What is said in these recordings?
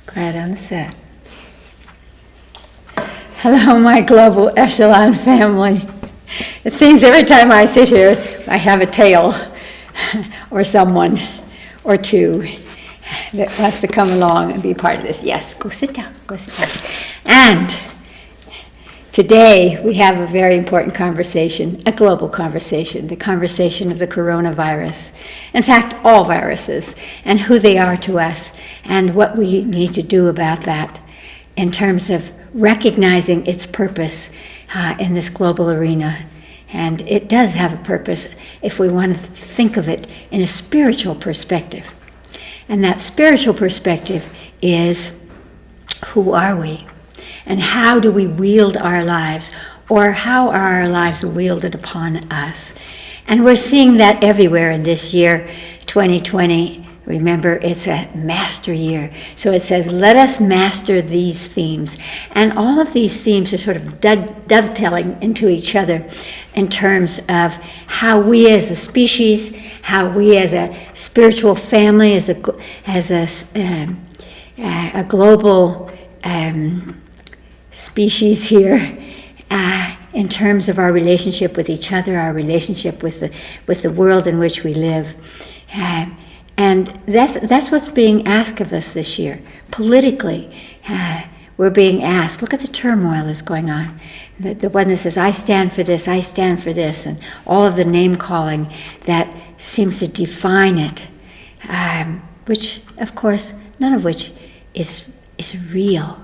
Quiet on the set. Hello, my global Echelon family. It seems every time I sit here, I have a tail, or someone, or two, that wants to come along and be part of this. Yes, go sit down, go sit down. And today we have a very important conversation, a global conversation, the conversation of the coronavirus. In fact, all viruses, and who they are to us, and what we need to do about that in terms of recognizing its purpose in this global arena. And it does have a purpose if we want to think of it in a spiritual perspective. And that spiritual perspective is, who are we? And how do we wield our lives? Or how are our lives wielded upon us? And we're seeing that everywhere in this year, 2020. Remember, it's a master year. So it says, let us master these themes. And all of these themes are sort of dovetailing into each other in terms of how we as a species, how we as a spiritual family, as a global species here, in terms of our relationship with each other, our relationship with the world in which we live. And that's what's being asked of us this year. Politically, we're being asked, look at the turmoil that's going on. The one that says, I stand for this, and all of the name-calling that seems to define it, which, of course, none of which is real.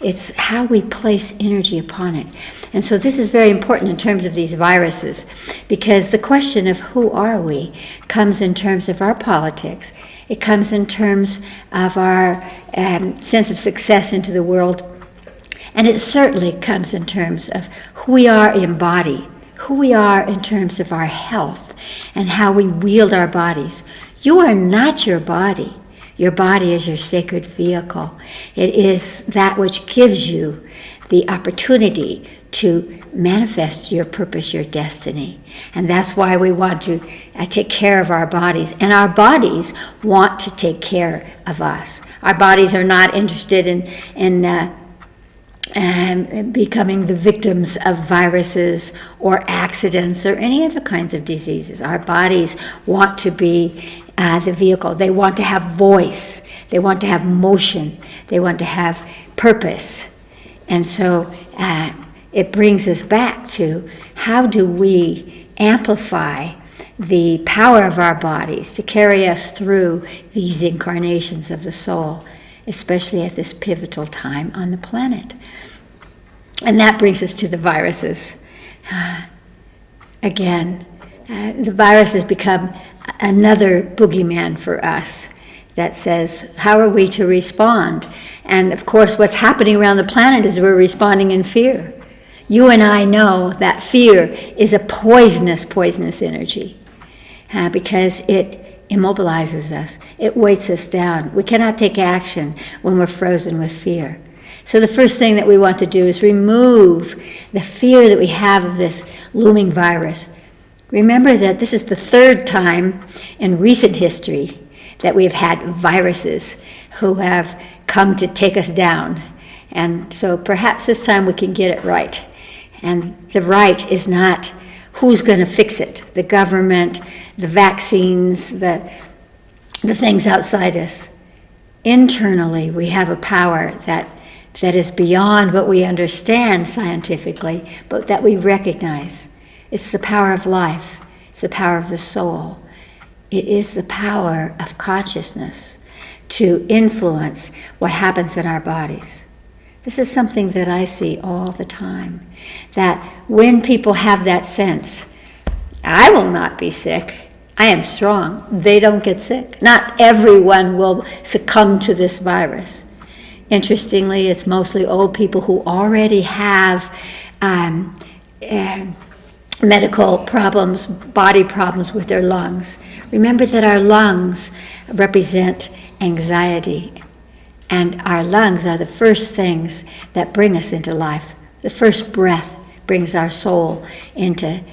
It's how we place energy upon it. And so this is very important in terms of these viruses, because the question of who are we comes in terms of our politics. It comes in terms of our sense of success into the world. And it certainly comes in terms of who we are in body, who we are in terms of our health, and how we wield our bodies. You are not your body. Your body is your sacred vehicle. It is that which gives you the opportunity to manifest your purpose, your destiny. And that's why we want to take care of our bodies. And our bodies want to take care of us. Our bodies are not interested in becoming the victims of viruses or accidents or any other kinds of diseases. Our bodies want to be the vehicle. They want to have voice. They want to have motion. They want to have purpose. And so it brings us back to, how do we amplify the power of our bodies to carry us through these incarnations of the soul, especially at this pivotal time on the planet. And that brings us to the viruses. Again, the virus has become another boogeyman for us that says, how are we to respond? And of course, what's happening around the planet is we're responding in fear. You and I know that fear is a poisonous energy because it immobilizes us. It weights us down. We cannot take action when we're frozen with fear. So the first thing that we want to do is remove the fear that we have of this looming virus. Remember that this is the third time in recent history that we've had viruses who have come to take us down. And so perhaps this time we can get it right. And the right is not who's going to fix it, the government, the vaccines, the things outside us. Internally, we have a power that is beyond what we understand scientifically, but that we recognize. It's the power of life. It's the power of the soul. It is the power of consciousness to influence what happens in our bodies. This is something that I see all the time, that when people have that sense, I will not be sick, I am strong, they don't get sick. Not everyone will succumb to this virus. Interestingly, it's mostly old people who already have medical problems, body problems with their lungs. Remember that our lungs represent anxiety, and our lungs are the first things that bring us into life. The first breath brings our soul into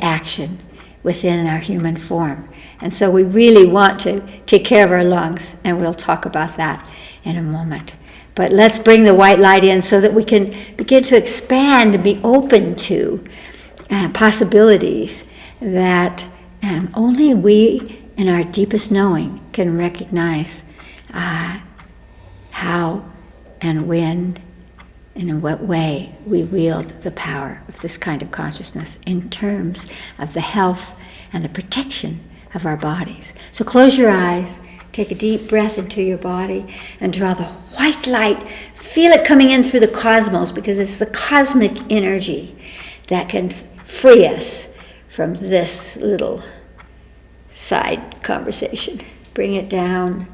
action within our human form. And so we really want to take care of our lungs, and we'll talk about that in a moment. But let's bring the white light in so that we can begin to expand and be open to possibilities that only we in our deepest knowing can recognize how and when and in what way we wield the power of this kind of consciousness in terms of the health and the protection of our bodies. So close your eyes, take a deep breath into your body, and draw the white light. Feel it coming in through the cosmos, because it's the cosmic energy that can free us from this little side conversation. Bring it down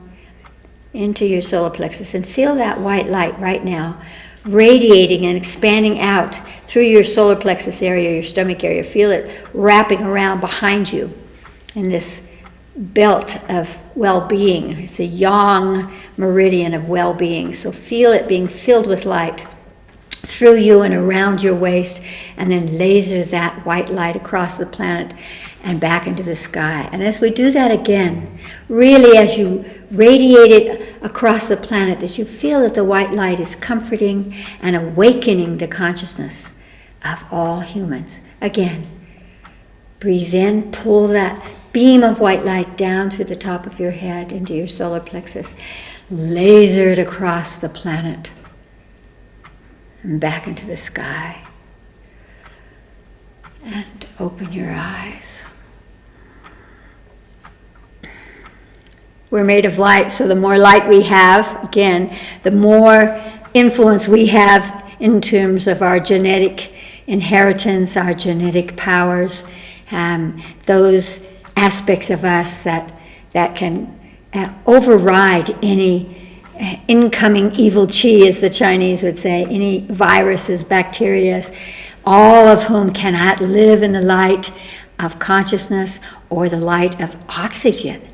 into your solar plexus and feel that white light right now radiating and expanding out through your solar plexus area, your stomach area. Feel it wrapping around behind you in this belt of well-being. It's a yang meridian of well-being. So feel it being filled with light through you and around your waist, and then laser that white light across the planet and back into the sky. And as we do that again, really as you radiate it across the planet, that you feel that the white light is comforting and awakening the consciousness of all humans. Again, breathe in, pull that beam of white light down through the top of your head into your solar plexus, laser it across the planet and back into the sky. And open your eyes. We're made of light, so the more light we have, again, the more influence we have in terms of our genetic inheritance, our genetic powers, those aspects of us that can override any incoming evil chi, as the Chinese would say, any viruses, bacteria, all of whom cannot live in the light of consciousness or the light of oxygen.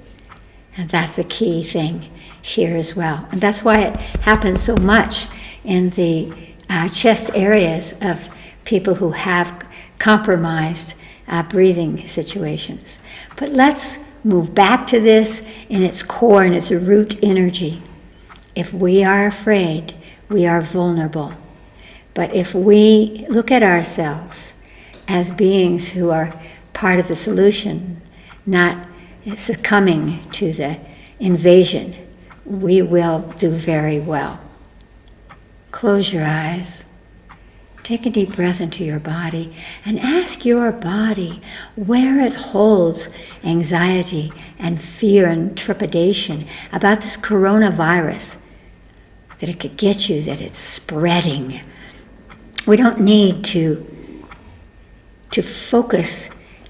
And that's a key thing here as well. And that's why it happens so much in the chest areas of people who have compromised breathing situations. But let's move back to this in its core and its root energy. If we are afraid, we are vulnerable. But if we look at ourselves as beings who are part of the solution, not succumbing to the invasion, we will do very well. Close your eyes. Take a deep breath into your body and ask your body where it holds anxiety and fear and trepidation about this coronavirus, that it could get you, that it's spreading. We don't need to focus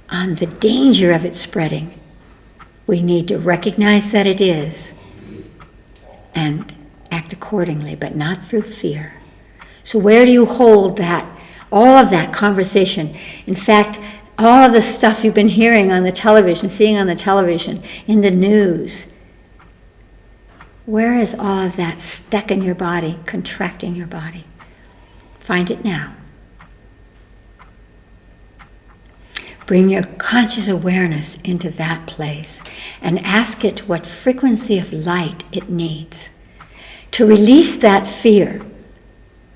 on the danger of it spreading. We need to recognize that it is and act accordingly, but not through fear. So where do you hold that, all of that conversation? In fact, all of the stuff you've been hearing on the television, seeing on the television, in the news, where is all of that stuck in your body, contracting your body? Find it now. Bring your conscious awareness into that place and ask it what frequency of light it needs to release that fear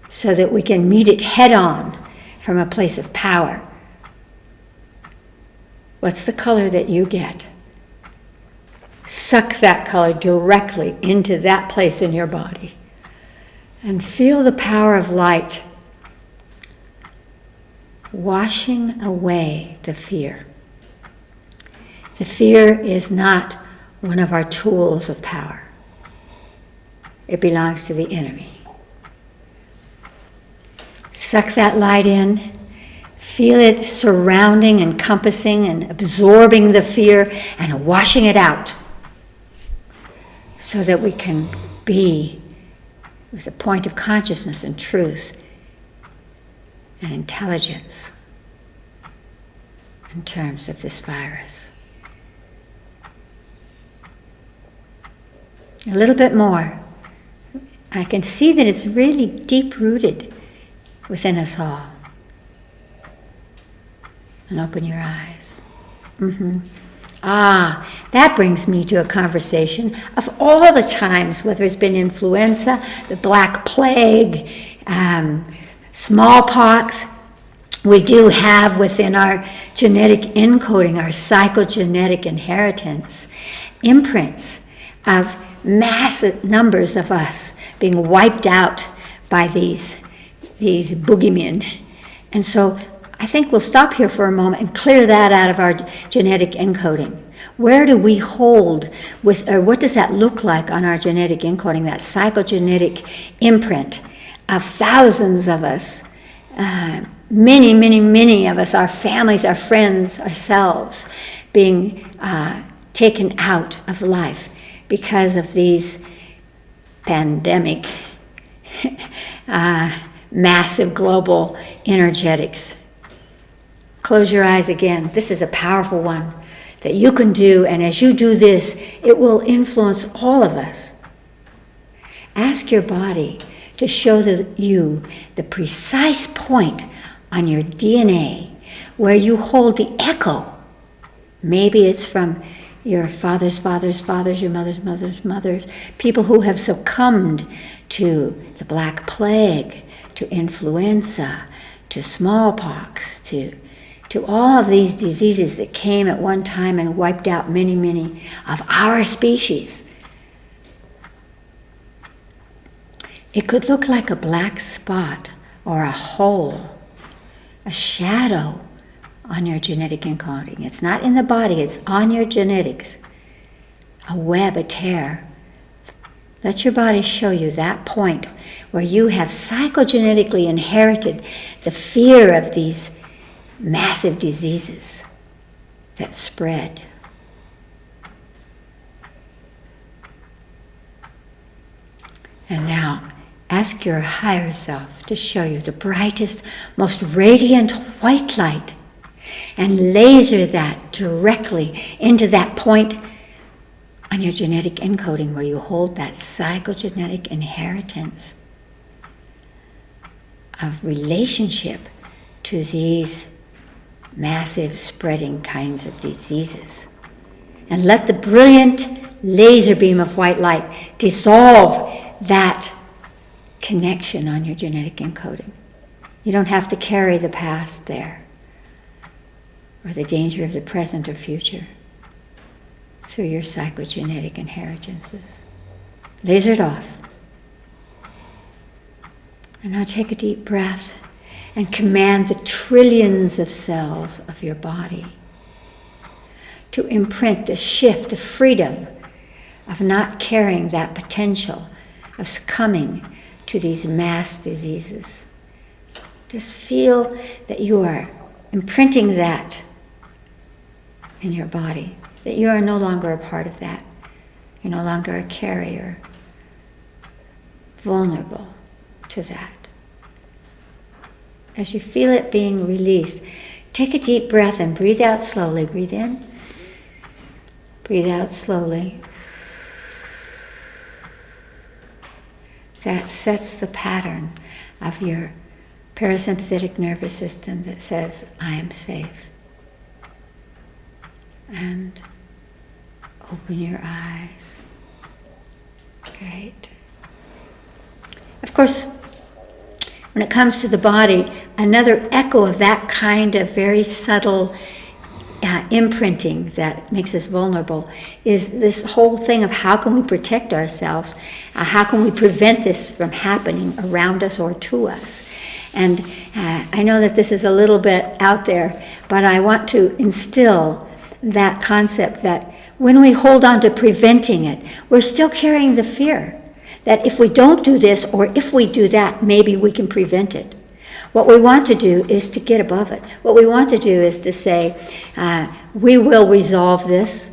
so that we can meet it head on from a place of power. What's the color that you get? Suck that color directly into that place in your body and feel the power of light washing away the fear. The fear is not one of our tools of power. It belongs to the enemy. Suck that light in. Feel it surrounding, encompassing, and absorbing the fear and washing it out so that we can be with a point of consciousness and truth and intelligence in terms of this virus. A little bit more. I can see that it's really deep-rooted within us all. And open your eyes. That brings me to a conversation of all the times, whether it's been influenza, the Black Plague, smallpox. We do have within our genetic encoding, our psychogenetic inheritance, imprints of massive numbers of us being wiped out by these boogeymen. And so I think we'll stop here for a moment and clear that out of our genetic encoding. Where do we hold or what does that look like on our genetic encoding, that psychogenetic imprint of thousands of us, many, many, many of us, our families, our friends, ourselves, being taken out of life because of these pandemic, massive global energetics. Close your eyes again. This is a powerful one that you can do, and as you do this, it will influence all of us. Ask your body to show you the precise point on your DNA where you hold the echo. Maybe it's from your father's father's fathers, your mother's mother's mothers, people who have succumbed to the Black Plague, to influenza, to smallpox, to all of these diseases that came at one time and wiped out many, many of our species. It could look like a black spot or a hole, a shadow on your genetic encoding. It's not in the body, it's on your genetics. A web, a tear. Let your body show you that point where you have psychogenetically inherited the fear of these massive diseases that spread. And now, ask your higher self to show you the brightest, most radiant white light and laser that directly into that point on your genetic encoding where you hold that psychogenetic inheritance of relationship to these massive spreading kinds of diseases. And let the brilliant laser beam of white light dissolve that connection on your genetic encoding. You don't have to carry the past there, or the danger of the present or future through your psychogenetic inheritances. Laser it off. And now take a deep breath and command the trillions of cells of your body to imprint the shift, the freedom of not carrying that potential of succumbing to these mass diseases. Just feel that you are imprinting that in your body, that you are no longer a part of that. You're no longer a carrier, vulnerable to that. As you feel it being released, take a deep breath and breathe out slowly. Breathe in, breathe out slowly. That sets the pattern of your parasympathetic nervous system that says, I am safe. And open your eyes. Great. Of course, when it comes to the body, another echo of that kind of very subtle imprinting that makes us vulnerable is this whole thing of how can we protect ourselves? How can we prevent this from happening around us or to us? And I know that this is a little bit out there, but I want to instill that concept that when we hold on to preventing it, we're still carrying the fear that if we don't do this or if we do that, maybe we can prevent it. What we want to do is to get above it. What we want to do is to say, we will resolve this,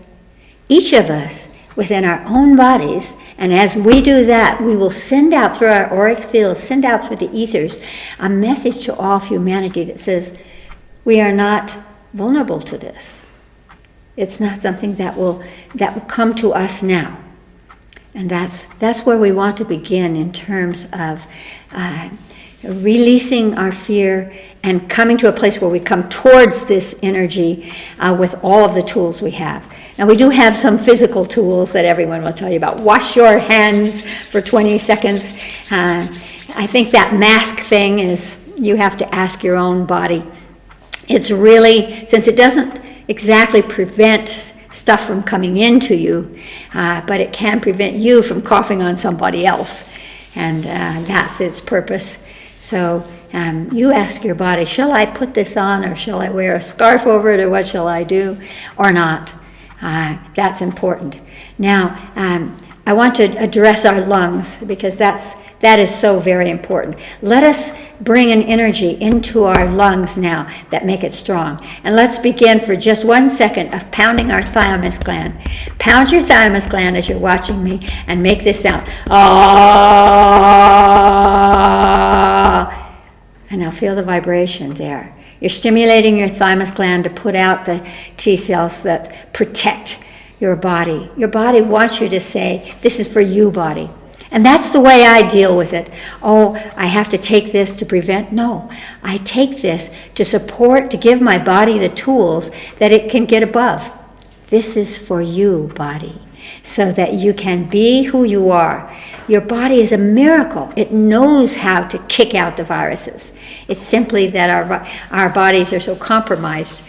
each of us within our own bodies, and as we do that, we will send out through our auric field, send out through the ethers, a message to all of humanity that says, we are not vulnerable to this. It's not something that will come to us now. And that's where we want to begin in terms of releasing our fear and coming to a place where we come towards this energy with all of the tools we have. Now, we do have some physical tools that everyone will tell you about. Wash your hands for 20 seconds. I think that mask thing is, you have to ask your own body. It's really, since it doesn't exactly prevent stuff from coming into you, but it can prevent you from coughing on somebody else. And that's its purpose. So you ask your body, shall I put this on, or shall I wear a scarf over it, or what shall I do, or not? That's important. Now, I want to address our lungs, because that is so very important. Let us bring an energy into our lungs now that make it strong. And let's begin for just 1 second of pounding our thymus gland. Pound your thymus gland as you're watching me, and make this sound. Ah! And now feel the vibration there. You're stimulating your thymus gland to put out the T cells that protect your body. Your body wants you to say, this is for you, body. And that's the way I deal with it. Oh, I have to take this to prevent. No, I take this to support, to give my body the tools that it can get above. This is for you, body, so that you can be who you are. Your body is a miracle. It knows how to kick out the viruses. It's simply that our bodies are so compromised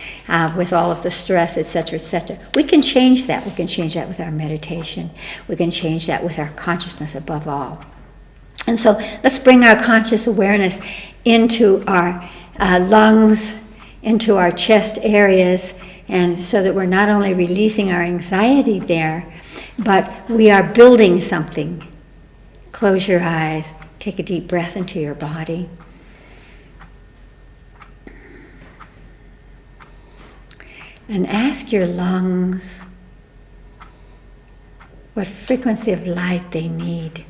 with all of the stress, etc., etc. We can change that. We can change that with our meditation. We can change that with our consciousness above all. And so let's bring our conscious awareness into our lungs, into our chest areas, and so that we're not only releasing our anxiety there, but we are building something. Close your eyes. Take a deep breath into your body. And ask your lungs what frequency of light they need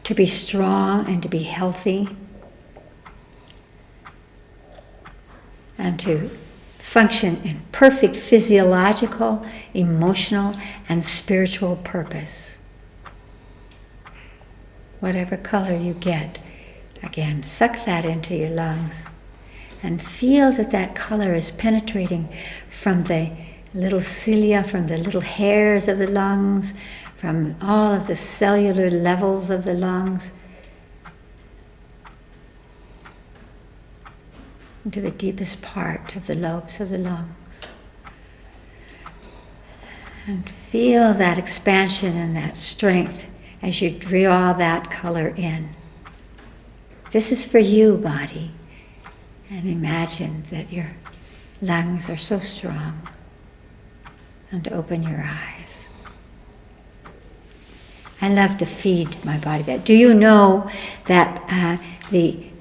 to be strong and to be healthy, and to function in perfect physiological, emotional, and spiritual purpose. Whatever color you get, again, suck that into your lungs and feel that that color is penetrating from the little cilia, from the little hairs of the lungs, from all of the cellular levels of the lungs, into the deepest part of the lobes of the lungs. And feel that expansion and that strength as you draw that color in. This is for you, body. And imagine that your lungs are so strong. And open your eyes. I love to feed my body that. Do you know that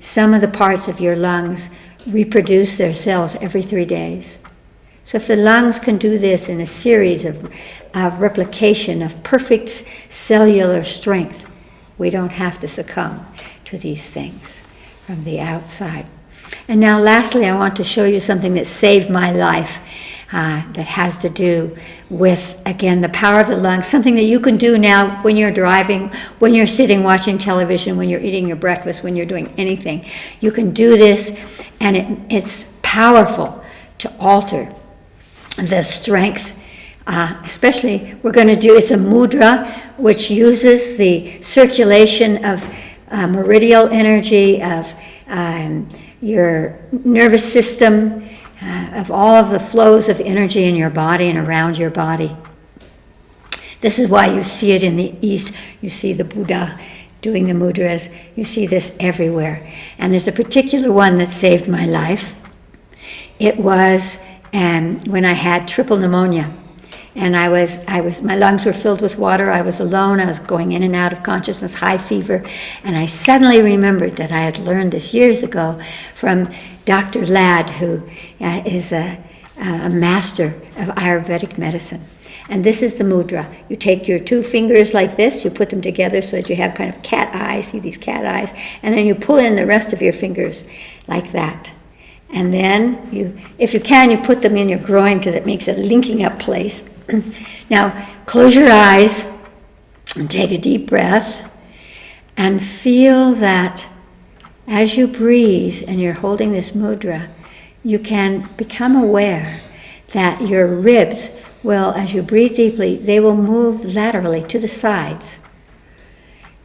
some of the parts of your lungs reproduce their cells every 3 days? So if the lungs can do this in a series of replication of perfect cellular strength, we don't have to succumb to these things from the outside. And now lastly, I want to show you something that saved my life that has to do with, again, the power of the lungs, something that you can do now when you're driving, when you're sitting watching television, when you're eating your breakfast, when you're doing anything. You can do this, and it's powerful to alter the strength. Especially, we're going to do, it's a mudra, which uses the circulation of meridial energy, of your nervous system, of all of the flows of energy in your body and around your body. This is why you see it in the East. You see the Buddha doing the mudras. You see this everywhere. And there's a particular one that saved my life. It was when I had triple pneumonia. And my lungs were filled with water. I was alone. I was going in and out of consciousness, high fever. And I suddenly remembered that I had learned this years ago from Dr. Ladd, who is a master of Ayurvedic medicine. And this is the mudra. You take your 2 fingers like this, you put them together so that you have kind of cat eyes, see these cat eyes, and then you pull in the rest of your fingers like that. And then, if you can, you put them in your groin because it makes a linking up place. Now, close your eyes and take a deep breath and feel that as you breathe and you're holding this mudra, you can become aware that your ribs will, as you breathe deeply, they will move laterally to the sides.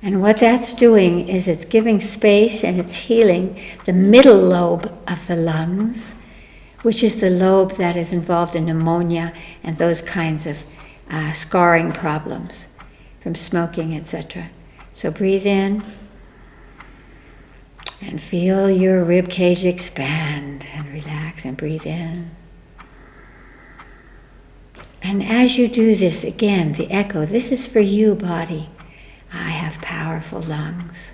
And what that's doing is it's giving space and it's healing the middle lobe of the lungs, which is the lobe that is involved in pneumonia and those kinds of scarring problems from smoking, etc. So breathe in and feel your rib cage expand and relax, and breathe in. And as you do this, again, the echo, this is for you, body. I have powerful lungs.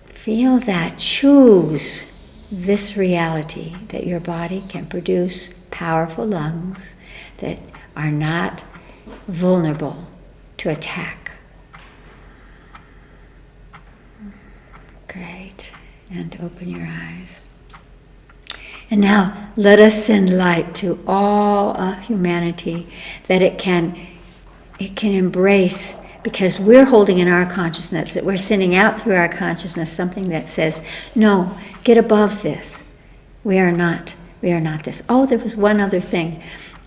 Feel that. Choose this reality that your body can produce powerful lungs that are not vulnerable to attack. Great. And open your eyes. And now let us send light to all of humanity that it can embrace, because we're holding in our consciousness, that we're sending out through our consciousness something that says, no, get above this. We are not this. Oh, there was one other thing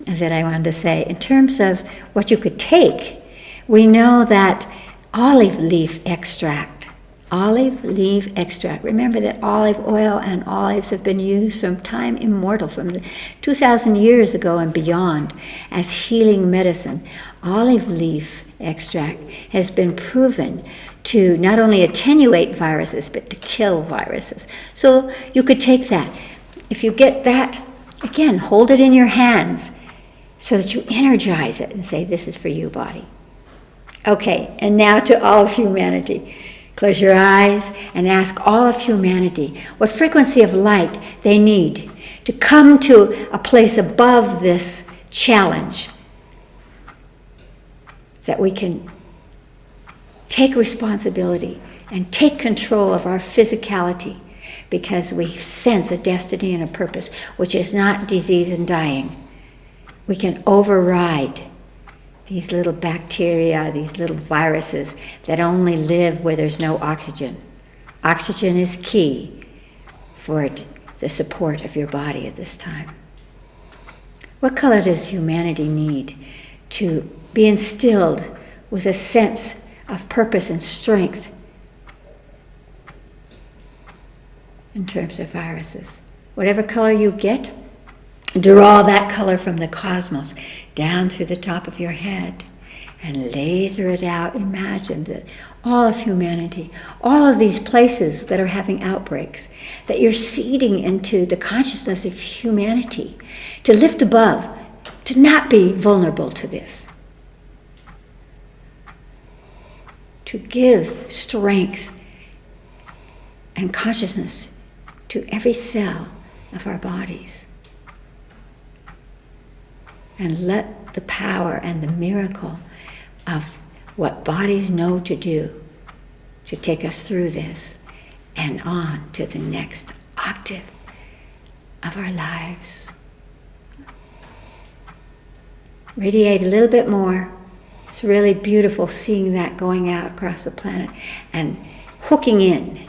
that I wanted to say. In terms of what you could take, we know that olive leaf extract, remember that olive oil and olives have been used from time immemorial, from 2,000 years ago and beyond, as healing medicine. Olive leaf extract has been proven to not only attenuate viruses, but to kill viruses. So you could take that. If you get that, again, hold it in your hands so that you energize it and say, this is for you, body. Okay, and now to all of humanity. Close your eyes and ask all of humanity what frequency of light they need to come to a place above this challenge, that we can take responsibility and take control of our physicality, because we sense a destiny and a purpose which is not disease and dying. We can override these little bacteria, these little viruses that only live where there's no oxygen. Oxygen is key for the support of your body at this time. What color does humanity need to be instilled with a sense of purpose and strength in terms of viruses? Whatever color you get, draw that color from the cosmos down through the top of your head and laser it out. Imagine that all of humanity, all of these places that are having outbreaks, that you're seeding into the consciousness of humanity to lift above, to not be vulnerable to this, to give strength and consciousness to every cell of our bodies. And let the power and the miracle of what bodies know to do to take us through this and on to the next octave of our lives. Radiate a little bit more. It's really beautiful seeing that going out across the planet and hooking in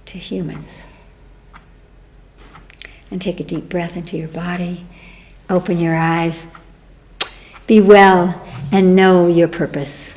to humans. And take a deep breath into your body. Open your eyes. Be well and know your purpose.